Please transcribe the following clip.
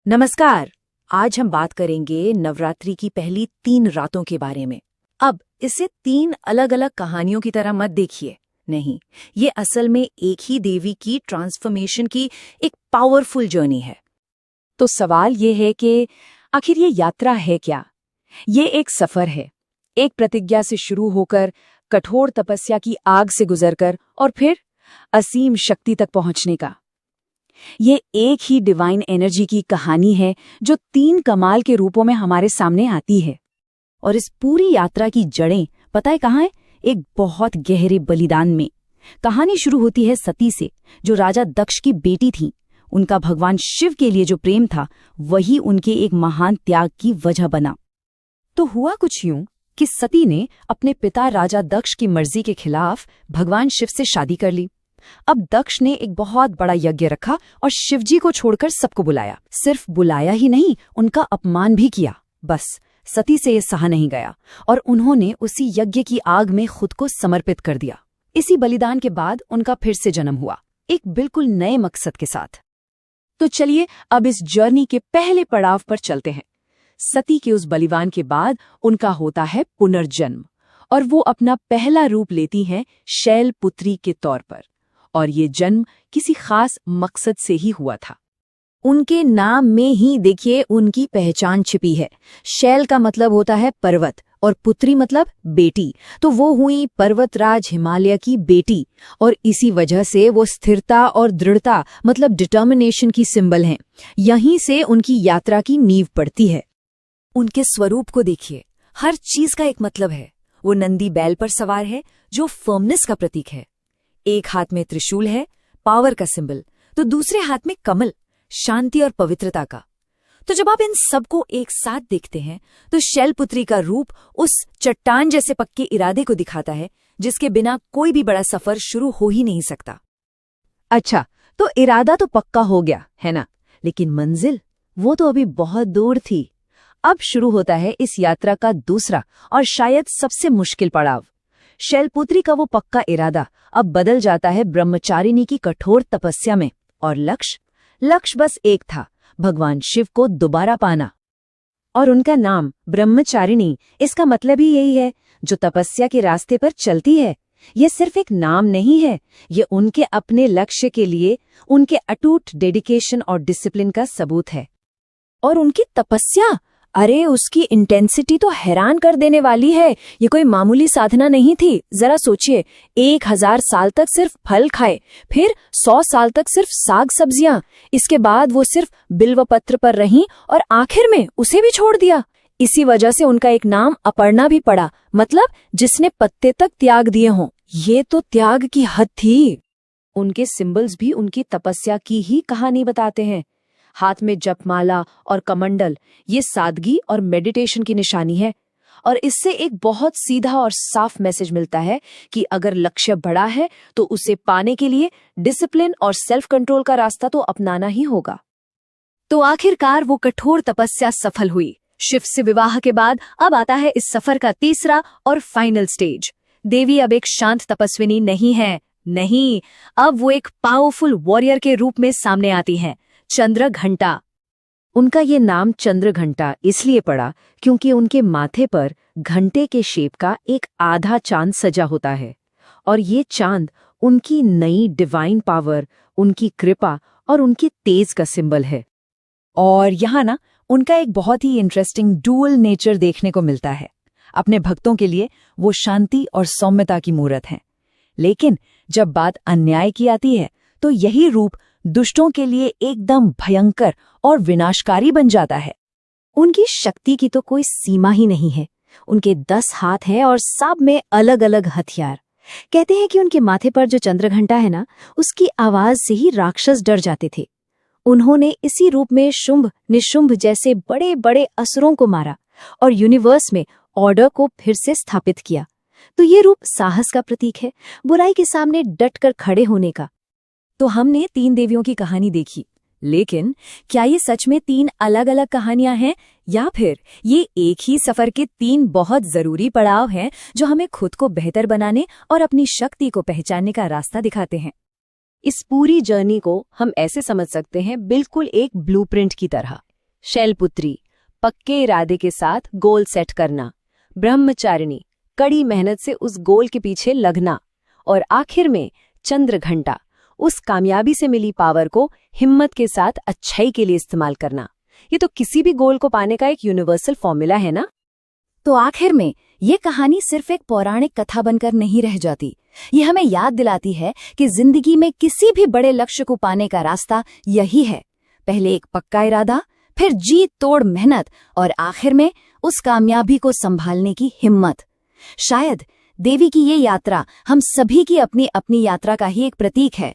नमस्कार। आज हम बात करेंगे नवरात्रि की पहली 3 रातों के बारे में। अब इसे 3 अलग अलग कहानियों की तरह मत देखिए। नहीं, ये असल में एक ही देवी की ट्रांसफॉर्मेशन की एक पावरफुल जर्नी है। तो सवाल ये है कि आखिर ये यात्रा है क्या? ये एक सफर है, एक प्रतिज्ञा से शुरू होकर कठोर तपस्या की आग से गुजरकर और फिर असीम शक्ति तक पहुंचने का। ये एक ही डिवाइन एनर्जी की कहानी है जो 3 कमाल के रूपों में हमारे सामने आती है। और इस पूरी यात्रा की जड़ें पता है कहाँ है? एक बहुत गहरे बलिदान में। कहानी शुरू होती है सती से, जो राजा दक्ष की बेटी थी। उनका भगवान शिव के लिए जो प्रेम था, वही उनके एक महान त्याग की वजह बना। तो हुआ कुछ यूं कि सती ने अपने पिता राजा दक्ष की मर्जी के खिलाफ भगवान शिव से शादी कर ली। अब दक्ष ने एक बहुत बड़ा यज्ञ रखा और शिवजी को छोड़कर सबको बुलाया। सिर्फ बुलाया ही नहीं, उनका अपमान भी किया। बस सती से ये सहा नहीं गया और उन्होंने उसी यज्ञ की आग में खुद को समर्पित कर दिया। इसी बलिदान के बाद उनका फिर से जन्म हुआ, एक बिल्कुल नए मकसद के साथ। तो चलिए अब इस जर्नी के पहले पड़ाव पर चलते हैं। सती के उस बलिदान के बाद उनका होता है पुनर्जन्म और वो अपना पहला रूप लेती हैं शैलपुत्री के तौर पर। और ये जन्म किसी खास मकसद से ही हुआ था। उनके नाम में ही देखिए उनकी पहचान छिपी है। शैल का मतलब होता है पर्वत और पुत्री मतलब बेटी, तो वो हुई पर्वतराज हिमालय की बेटी। और इसी वजह से वो स्थिरता और दृढ़ता मतलब डिटर्मिनेशन की सिंबल हैं। यहीं से उनकी यात्रा की नींव पड़ती है। उनके स्वरूप को देखिए, हर चीज का एक मतलब है। वो नंदी बैल पर सवार है, जो फर्मनेस का प्रतीक है। एक हाथ में त्रिशूल है, पावर का सिंबल, तो दूसरे हाथ में कमल, शांति और पवित्रता का। तो जब आप इन सबको एक साथ देखते हैं तो शैलपुत्री का रूप उस चट्टान जैसे पक्के इरादे को दिखाता है, जिसके बिना कोई भी बड़ा सफर शुरू हो ही नहीं सकता। अच्छा, तो इरादा तो पक्का हो गया है ना, लेकिन मंजिल वो तो अभी बहुत दूर थी। अब शुरू होता है इस यात्रा का दूसरा और शायद सबसे मुश्किल पड़ाव। शैलपुत्री का वो पक्का इरादा अब बदल जाता है ब्रह्मचारिणी की कठोर तपस्या में। और लक्ष्य बस एक था, भगवान शिव को दोबारा पाना। और उनका नाम ब्रह्मचारिणी, इसका मतलब ही यही है, जो तपस्या के रास्ते पर चलती है। ये सिर्फ एक नाम नहीं है, ये उनके अपने लक्ष्य के लिए उनके अटूट डेडिकेशन और डिसिप्लिन का सबूत है। और उनकी तपस्या, अरे उसकी इंटेंसिटी तो हैरान कर देने वाली है। ये कोई मामूली साधना नहीं थी। जरा सोचिए, 1000 साल तक सिर्फ फल खाए, फिर 100 साल तक सिर्फ साग सब्जियां, इसके बाद वो सिर्फ बिल्वपत्र पर रहीं और आखिर में उसे भी छोड़ दिया। इसी वजह से उनका एक नाम अपर्णा भी पड़ा, मतलब जिसने पत्ते तक त्याग दिए हों। ये तो त्याग की हद थी। उनके सिंबल्स भी उनकी तपस्या की ही कहानी बताते हैं। हाथ में जपमाला और कमंडल, ये सादगी और मेडिटेशन की निशानी है। और इससे एक बहुत सीधा और साफ मैसेज मिलता है कि अगर लक्ष्य बड़ा है तो उसे पाने के लिए डिसिप्लिन और सेल्फ कंट्रोल का रास्ता तो अपनाना ही होगा। तो आखिरकार वो कठोर तपस्या सफल हुई। शिव से विवाह के बाद अब आता है इस सफर का तीसरा और फाइनल स्टेज। देवी अब एक शांत तपस्विनी नहीं है, नहीं, अब वो एक पावरफुल वॉरियर के रूप में सामने आती हैं, चंद्रघंटा। उनका ये नाम चंद्रघंटा इसलिए पड़ा क्योंकि उनके माथे पर घंटे के शेप का एक आधा चांद सजा होता है। और ये चांद उनकी नई डिवाइन पावर, उनकी कृपा और उनकी तेज का सिंबल है। और यहाँ ना उनका एक बहुत ही इंटरेस्टिंग डुअल नेचर देखने को मिलता है। अपने भक्तों के लिए वो शांति और सौम्यता की मूर्त हैं, लेकिन जब बात अन्याय की आती है तो यही रूप दुष्टों के लिए एकदम भयंकर और विनाशकारी बन जाता है। उनकी शक्ति की तो कोई सीमा ही नहीं है। उनके 10 हाथ हैं और सब में अलग अलग हथियार। कहते हैं कि उनके माथे पर जो चंद्रघंटा है ना, उसकी आवाज से ही राक्षस डर जाते थे। उन्होंने इसी रूप में शुंभ निशुंभ जैसे बड़े बड़े असुरों को मारा और यूनिवर्स में ऑर्डर को फिर से स्थापित किया। तो ये रूप साहस का प्रतीक है, बुराई के सामने डटकर खड़े होने का। तो हमने 3 देवियों की कहानी देखी, लेकिन क्या ये सच में 3 अलग अलग कहानियां हैं या फिर ये एक ही सफर के 3 बहुत जरूरी पड़ाव हैं जो हमें खुद को बेहतर बनाने और अपनी शक्ति को पहचानने का रास्ता दिखाते हैं? इस पूरी जर्नी को हम ऐसे समझ सकते हैं, बिल्कुल एक ब्लूप्रिंट की तरह। शैलपुत्री, पक्के इरादे के साथ गोल सेट करना। ब्रह्मचारिणी, कड़ी मेहनत से उस गोल के पीछे लगना। और आखिर में चंद्रघंटा, उस कामयाबी से मिली पावर को हिम्मत के साथ अच्छाई के लिए इस्तेमाल करना। ये तो किसी भी गोल को पाने का एक यूनिवर्सल फॉर्मूला है ना। तो आखिर में ये कहानी सिर्फ एक पौराणिक कथा बनकर नहीं रह जाती। ये हमें याद दिलाती है कि जिंदगी में किसी भी बड़े लक्ष्य को पाने का रास्ता यही है। पहले एक पक्का इरादा, फिर जी तोड़ मेहनत और आखिर में उस कामयाबी को संभालने की हिम्मत। शायद देवी की ये यात्रा हम सभी की अपनी अपनी यात्रा का ही एक प्रतीक है।